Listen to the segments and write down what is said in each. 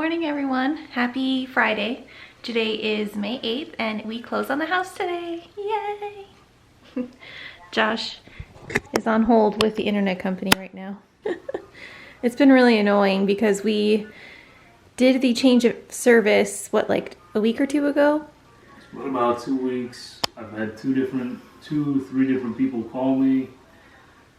morning, everyone. Happy Friday. Today is May 8th and we close on the house today. Yay! Josh is on hold with the internet company right now. It's been really annoying because we did the change of service, what, like a week or two ago? What about 2 weeks? I've had three different people call me,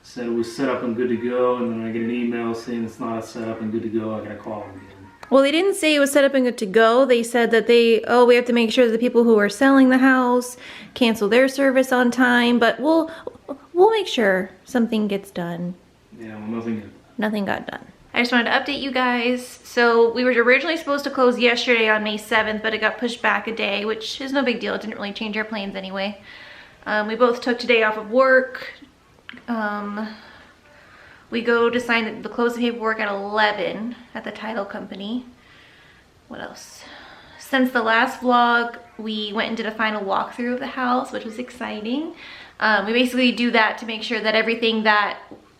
said it was set up and good to go, and then I get an email saying it's not set up and good to go. I gotta call them again. Well, they didn't say it was set up and good to go. They said that we have to make sure that the people who are selling the house cancel their service on time, but we'll make sure something gets done. Yeah, well, Nothing got done. I just wanted to update you guys. So we were originally supposed to close yesterday on May 7th, but it got pushed back a day, which is no big deal. It didn't really change our plans anyway. We both took today off of work. We go to sign the closing paperwork at 11 at the title company. What else? Since the last vlog, we went and did a final walkthrough of the house, which was exciting. We basically do that to make sure that everything that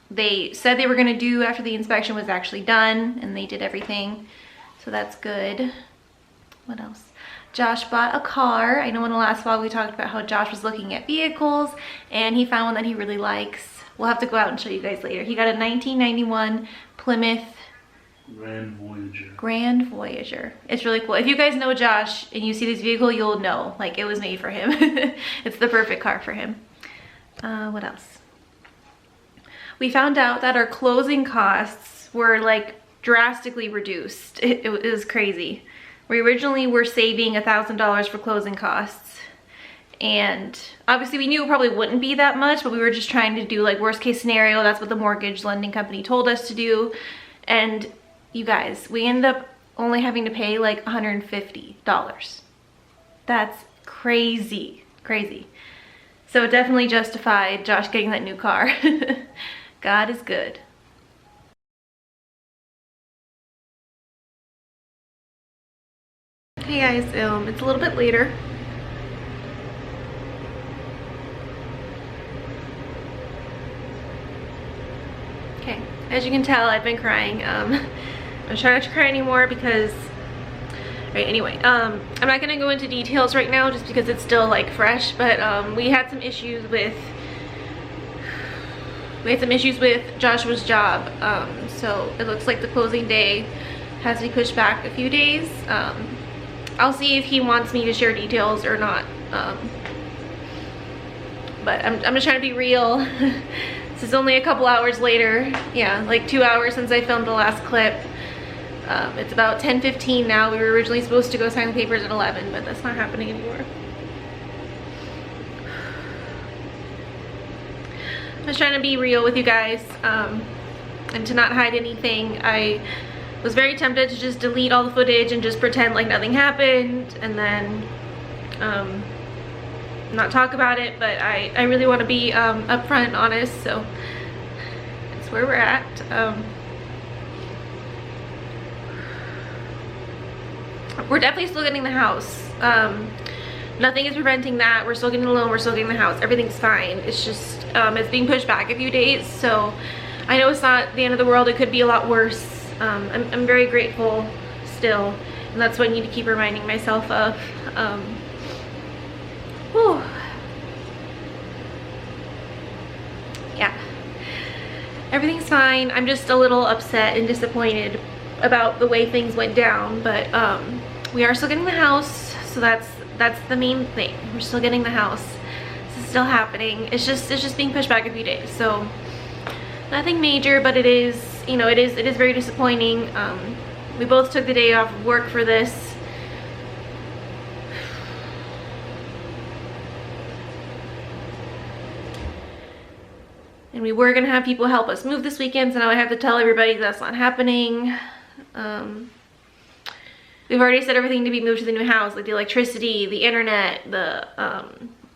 they said they were going to do after the inspection was actually done, and they did everything. So that's good. What else? Josh bought a car. I know in the last vlog we talked about how Josh was looking at vehicles and he found one that he really likes. We'll have to go out and show you guys later. He got a 1991 Plymouth Grand Voyager. It's really cool. If you guys know Josh and you see this vehicle, you'll know, like, it was made for him. It's the perfect car for him. What else? We found out that our closing costs were like drastically reduced. It was crazy. We originally were saving $1,000 for closing costs. And obviously we knew it probably wouldn't be that much, but we were just trying to do like worst case scenario. That's what the mortgage lending company told us to do. And you guys, we ended up only having to pay like $150. That's crazy, crazy. So it definitely justified Josh getting that new car. God is good. Hey guys, it's a little bit later. Okay, as you can tell, I've been crying. I'm trying not to cry anymore because, right, anyway, I'm not gonna go into details right now just because it's still like fresh, but we had some issues with Joshua's job. So it looks like the closing day has to be pushed back a few days. I'll see if he wants me to share details or not. But I'm just trying to be real. This is only a couple hours later. Yeah, like 2 hours since I filmed the last clip. It's about 10:15 now. We were originally supposed to go sign the papers at 11, but that's not happening anymore. I'm just trying to be real with you guys, and to not hide anything. I was very tempted to just delete all the footage and just pretend like nothing happened, and then not talk about it, but I really want to be upfront and honest, so that's where we're at. We're definitely still getting the house. Nothing is preventing that. We're still getting the loan, we're still getting the house, everything's fine. It's just it's being pushed back a few days, so I know it's not the end of the world. It could be a lot worse. I'm very grateful still, and that's what I need to keep reminding myself of. Whew. Yeah, everything's fine. I'm just a little upset and disappointed about the way things went down, but we are still getting the house, so that's the main thing. We're still getting the house. This is still happening. It's just being pushed back a few days, so nothing major, but it is, you know, it is very disappointing. We both took the day off of work for this. And we were gonna have people help us move this weekend, so now I have to tell everybody that's not happening. We've already said everything to be moved to the new house, like the electricity, the internet, the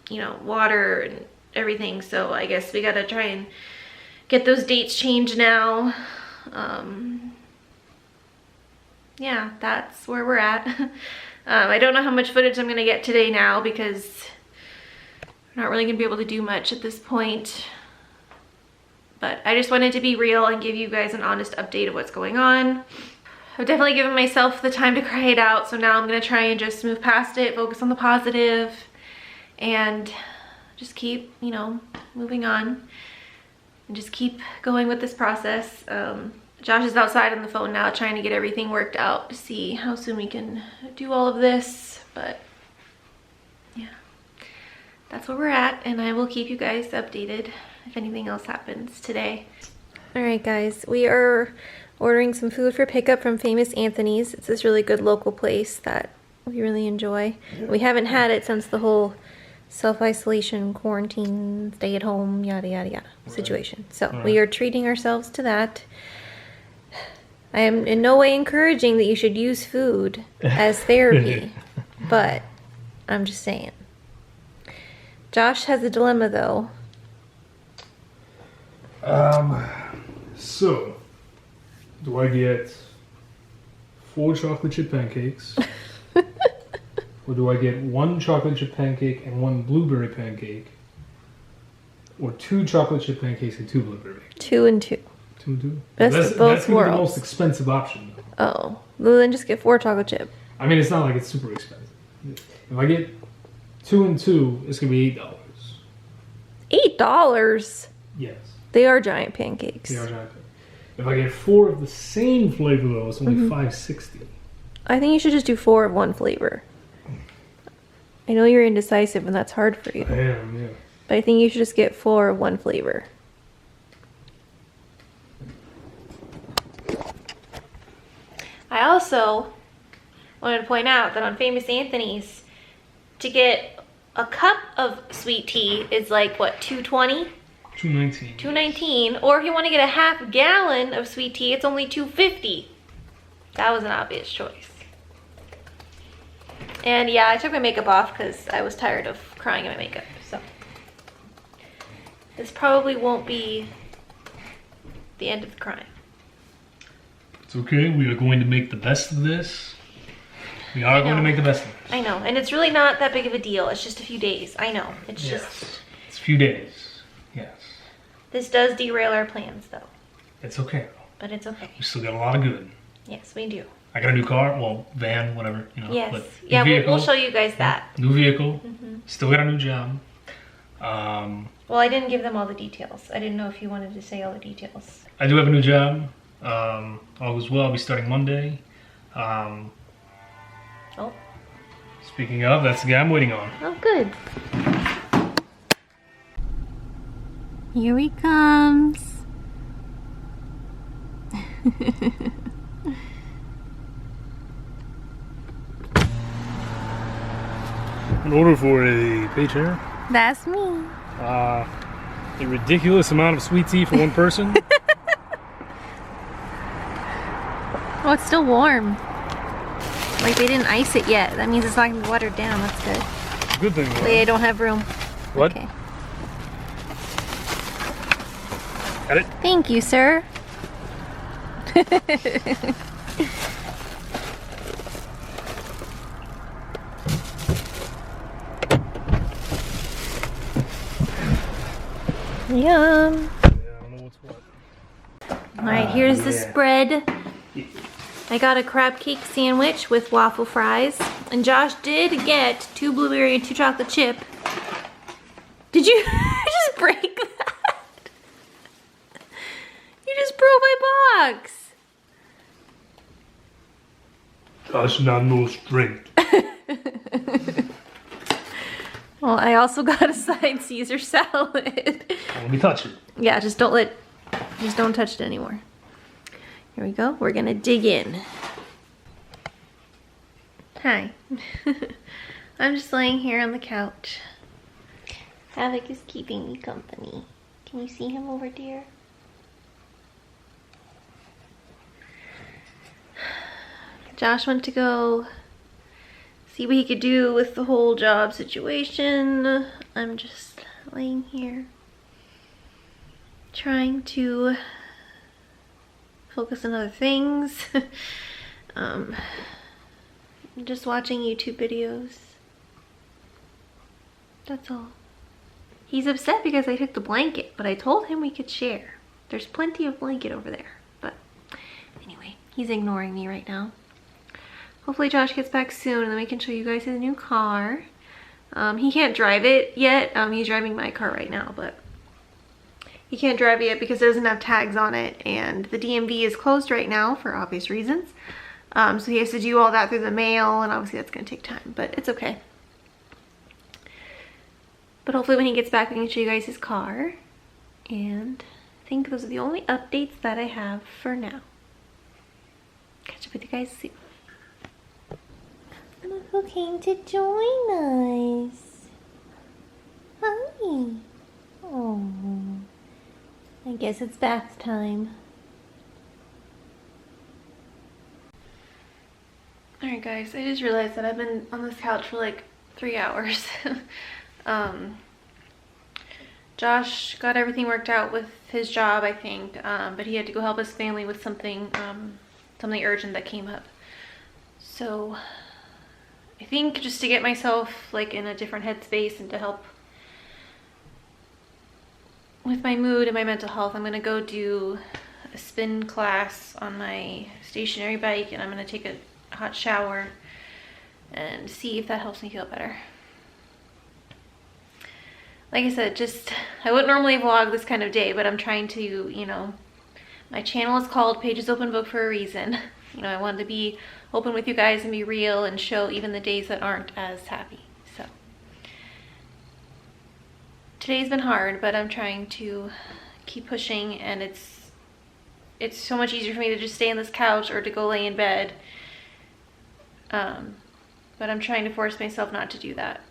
you know, water and everything. So I guess we gotta try and get those dates changed now. Yeah, that's where we're at. I don't know how much footage I'm gonna get today now because we're not really gonna be able to do much at this point. But I just wanted to be real and give you guys an honest update of what's going on. I've definitely given myself the time to cry it out, so now I'm gonna try and just move past it, focus on the positive, and just keep, you know, moving on and just keep going with this process. Josh is outside on the phone now trying to get everything worked out to see how soon we can do all of this, but yeah, that's where we're at, and I will keep you guys updated if anything else happens today. All right, guys, we are ordering some food for pickup from Famous Anthony's. It's this really good local place that we really enjoy. We haven't had it since the whole self-isolation, quarantine, stay at home, yada, yada, yada situation. So we are treating ourselves to that. I am in no way encouraging that you should use food as therapy, but I'm just saying. Josh has a dilemma, though. So, do I get 4 chocolate chip pancakes? Or do I get 1 chocolate chip pancake and 1 blueberry pancake? Or 2 chocolate chip pancakes and 2 blueberry pancakes? 2 and 2. 2 and 2? Best That's of both gonna be the worlds. most expensive option, though. Oh, well then just get 4 chocolate chip. I mean, it's not like it's super expensive. If I get 2 and 2, it's gonna be $8. $8? Yes. They are giant pancakes. They are giant pancakes. If I get 4 of the same flavor, though, it's only $5.60. I think you should just do 4 of one flavor. I know you're indecisive and that's hard for you. I am, yeah. But I think you should just get 4 of one flavor. I also wanted to point out that on Famous Anthony's, to get a cup of sweet tea is like, what, $2.20? $2.19. $2.19. Or if you want to get a half gallon of sweet tea, it's only $2.50. That was an obvious choice. And yeah, I took my makeup off because I was tired of crying in my makeup. So this probably won't be the end of the crying. It's okay. We are going to make the best of this. We are going to make the best of this. I know. And it's really not that big of a deal. It's just a few days. I know. It's just... It's a few days. Yes. This does derail our plans, though. It's okay, though. But it's okay. We still got a lot of good. Yes, we do. I got a new car. Well, van, whatever. You know, Yes. but Yeah, vehicle, we'll show you guys that. New vehicle. Still got a new job. Well, I didn't give them all the details. I didn't know if you wanted to say all the details. I do have a new job. All goes well. I'll be starting Monday. Oh. Speaking of, that's the guy I'm waiting on. Oh, good. Here he comes. An order for a page hair. That's me. A ridiculous amount of sweet tea for one person. Oh, it's still warm. Like they didn't ice it yet. That means it's not gonna be watered down. That's good. Good thing. Though. Wait, I don't have room. What? Okay. Got it? Thank you, sir. Yum. Yeah, I don't know what's what. All right, here's the spread. I got a crab cake sandwich with waffle fries. And Josh did get 2 blueberry and 2 chocolate chip. Did you just break that? You just broke my box. That's not no strength. Well, I also got a side Caesar salad. Let me touch it. Yeah, just don't touch it anymore. Here we go. We're gonna dig in. Hi. I'm just laying here on the couch. Havoc is keeping me company. Can you see him over there? Josh went to go see what he could do with the whole job situation. I'm just laying here trying to focus on other things. Just watching YouTube videos. That's all. He's upset because I took the blanket, but I told him we could share. There's plenty of blanket over there. But anyway, He's ignoring me right now. Hopefully Josh gets back soon and then we can show you guys his new car. He can't drive it yet. He's driving my car right now, but he can't drive it yet because it doesn't have tags on it, and the DMV is closed right now for obvious reasons. So he has to do all that through the mail, and obviously that's gonna take time, but it's okay. But hopefully when he gets back, we can show you guys his car. And I think those are the only updates that I have for now. Catch up with you guys soon. Look who came to join us. Hi. Oh, I guess it's bath time. Alright guys, I just realized that I've been on this couch for like 3 hours. Josh got everything worked out with his job, I think, but he had to go help his family with something urgent that came up. So I think just to get myself like in a different headspace and to help with my mood and my mental health, I'm gonna go do a spin class on my stationary bike, and I'm gonna take a hot shower and see if that helps me feel better. Like I said, I wouldn't normally vlog this kind of day, but I'm trying to, you know, my channel is called Pages Open Book for a reason. You know, I wanted to be open with you guys and be real and show even the days that aren't as happy. So today's been hard, but I'm trying to keep pushing, and it's so much easier for me to just stay on this couch or to go lay in bed. But I'm trying to force myself not to do that.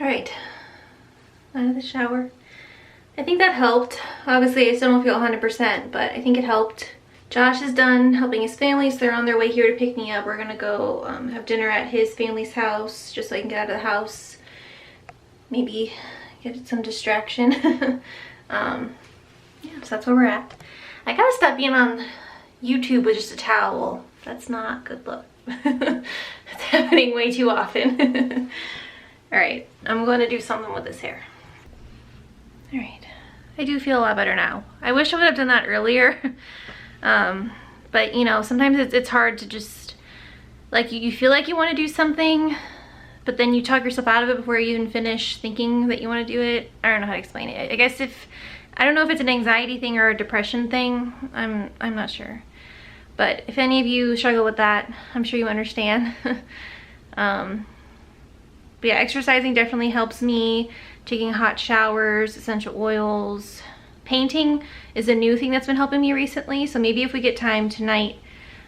Alright, out of the shower. I think that helped. Obviously, I still don't feel 100%, but I think it helped. Josh is done helping his family, so they're on their way here to pick me up. We're gonna go have dinner at his family's house, just so I can get out of the house. Maybe get some distraction. Yeah, so that's where we're at. I gotta stop being on YouTube with just a towel. That's not good look. It's happening way too often. Alright, I'm going to do something with this hair. Alright, I do feel a lot better now. I wish I would have done that earlier. But you know, sometimes it's hard to just, like, you feel like you want to do something, but then you talk yourself out of it before you even finish thinking that you want to do it. I don't know how to explain it. I guess I don't know if it's an anxiety thing or a depression thing. I'm not sure. But if any of you struggle with that, I'm sure you understand. But yeah, exercising definitely helps me. Taking hot showers, essential oils. Painting is a new thing that's been helping me recently. So maybe if we get time tonight,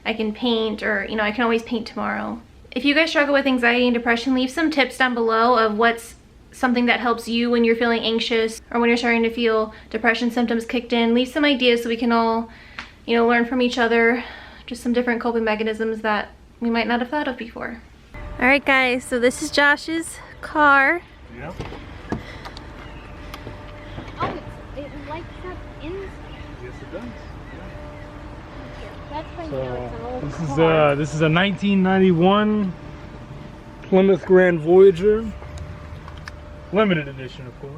I can paint, or, you know, I can always paint tomorrow. If you guys struggle with anxiety and depression, leave some tips down below of what's something that helps you when you're feeling anxious or when you're starting to feel depression symptoms kicked in. Leave some ideas so we can all, you know, learn from each other. Just some different coping mechanisms that we might not have thought of before. All right, guys, so this is Josh's car. Yep. Oh, it lights up inside. Yes, it does. That's why This is a 1991 Plymouth Grand Voyager, limited edition, of course.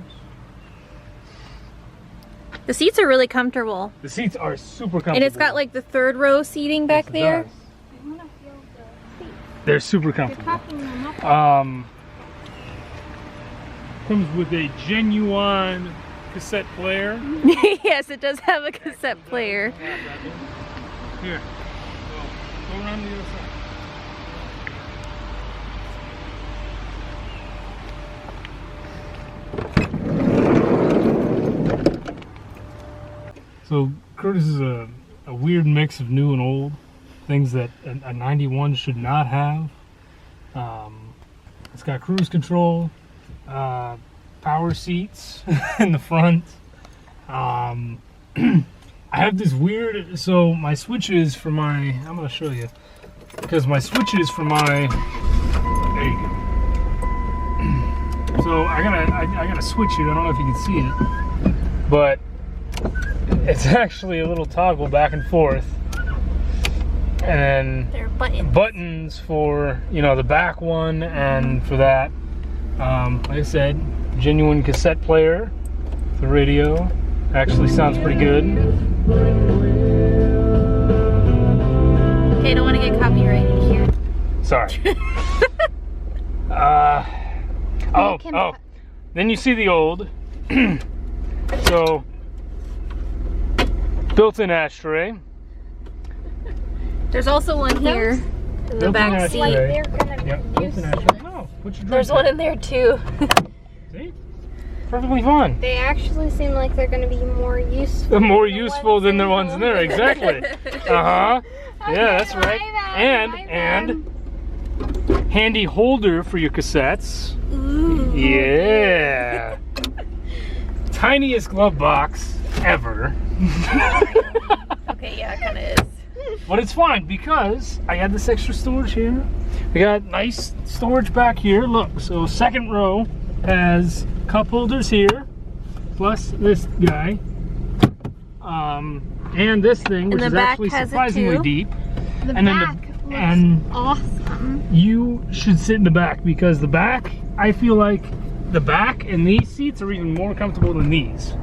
The seats are really comfortable. The seats are super comfortable. And it's got like the third row seating back there. Does. I want to feel the seats. They're super You're comfortable. talking them up. Comes with a genuine cassette player. Yes, it does have a cassette player. Here. Go around the other side. So Curtis is a weird mix of new and old, things that a 91 should not have. It's got cruise control, power seats in the front. I have this weird, so my switches for my, I'm going to show you, because my switches for my, there you go. So I gotta switch it. I don't know if you can see it, but it's actually a little toggle back and forth, and then There are buttons for, you know, the back one, and for that, like I said, genuine cassette player. The radio actually sounds pretty good. Okay, I don't want to get copyrighted here. Sorry. Oh. Then you see the old. So, built-in ashtray. There's also one here in the back Built-in seat. Like ashtray. they're gonna Yep, be built-in useful. ashtray. No, put your drink There's one in there too. See? Perfectly fine. They actually seem like they're gonna be more useful. More than the useful ones than the in ones in there, exactly. Uh-huh. Okay, Yeah, that's my right. bad, my And handy holder for your cassettes. Yeah. Tiniest glove box ever. Okay, yeah, it kind of is. But it's fine because I had this extra storage here. We got nice storage back here. Look, so second row has cup holders here, plus this guy, and this thing, which the is back actually has it surprisingly too. deep. The And then back looks and awesome. you should sit in the back, because the back, I feel like the back and these seats are even more comfortable than these.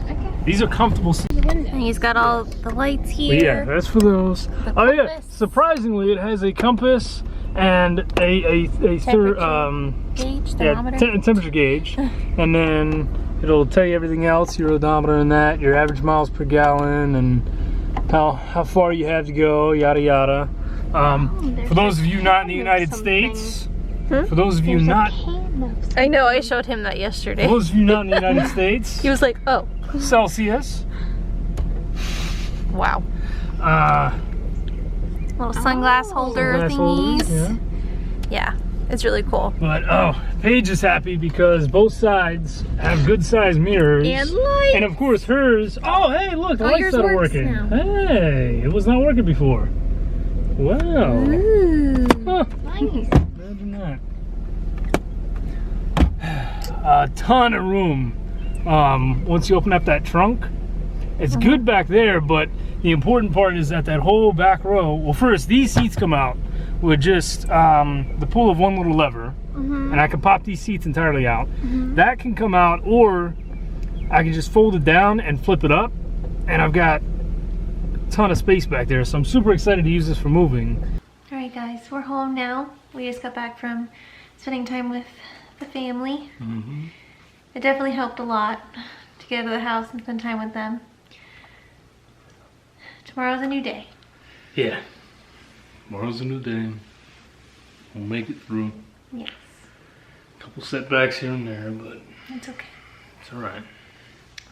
Okay. These are comfortable seats. And he's got all the lights But here. yeah, that's for those. The Oh yeah, compass. surprisingly, it has a compass and a Temperature gauge, thermometer. temperature gauge, and then it'll tell you everything else, your odometer and that, your average miles per gallon, and how far you have to go, yada yada. For those of you not in the United States, for those of you not, I know, I showed him that yesterday. for those of you not in the United States, He was like, oh, Celsius. wow. Little sunglass holder Sunglass holders, thingies. Yeah, it's really cool. But Paige is happy because both sides have good sized mirrors. And lights. And of course hers. Oh, hey, look, the Oh, lights yours started works working. now. Hey, it was not working before. Wow. Ooh. Huh, Nice. imagine that. A ton of room. Once you open up that trunk, it's good back there, but the important part is that whole back row. Well, first, these seats come out with just the pull of one little lever, and I can pop these seats entirely out. That can come out, or I can just fold it down and flip it up, and I've got a ton of space back there, so I'm super excited to use this for moving. All right, guys, we're home now. We just got back from spending time with the family. It definitely helped a lot to get out of the house and spend time with them. Tomorrow's a new day. Yeah. Tomorrow's a new day. We'll make it through. Yes, A couple setbacks here and there, but it's okay. it's alright.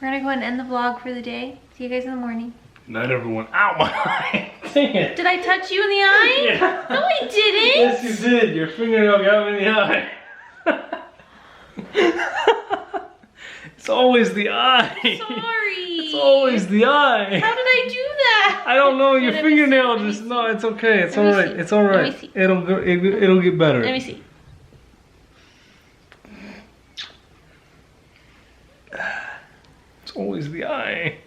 We're gonna go ahead and end the vlog for the day. See you guys in the morning. Night, everyone. Ow, my eye! Dang it! Did I touch you in the eye? Yeah. No, I didn't. Yes, you did. Your fingernail got me in the eye. It's always the eye. Sorry. It's always the eye. How did I do that? I don't know. Your Let me fingernail see. just no. It's okay. It's Let me alright. see. It's alright. Let me see. It'll go. It'll get better. Let me see. It's always the eye.